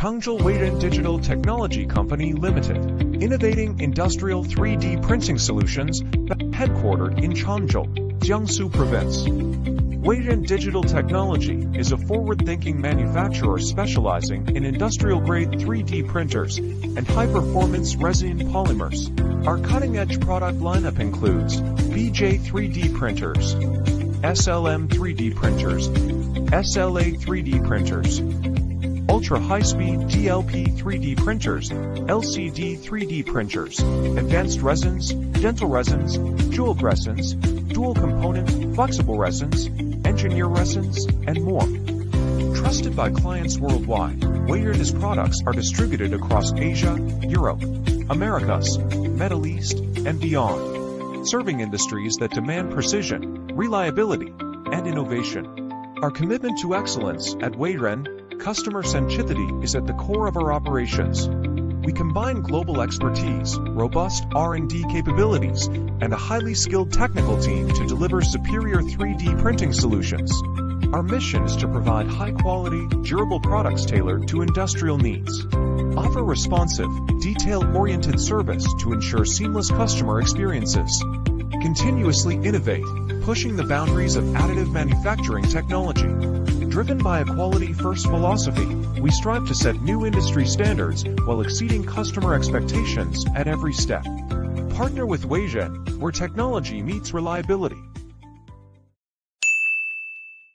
Changzhou Weiren Digital Technology Company Limited, innovating industrial 3D printing solutions, headquartered in Changzhou, Jiangsu Province. Weiren Digital Technology is a forward-thinking manufacturer specializing in industrial-grade 3D printers and high-performance resin polymers. Our cutting-edge product lineup includes BJ 3D printers, SLM 3D printers, SLA 3D printers, ultra-high-speed DLP 3D printers, LCD 3D printers, advanced resins, dental resins, jeweled resins, dual-component, flexible resins, engineer resins, and more. Trusted by clients worldwide, Weiren's products are distributed across Asia, Europe, Americas, Middle East, and beyond, serving industries that demand precision, reliability, and innovation. Our commitment to excellence at Weiren, customer centricity is at the core of our operations. We combine global expertise, robust R&D capabilities, and a highly skilled technical team to deliver superior 3D printing solutions. Our mission is to provide high-quality, durable products tailored to industrial needs. Offer responsive, detail-oriented service to ensure seamless customer experiences. Continuously innovate, pushing the boundaries of additive manufacturing technology. Driven by a quality-first philosophy, we strive to set new industry standards while exceeding customer expectations at every step. Partner with Weiren, where technology meets reliability.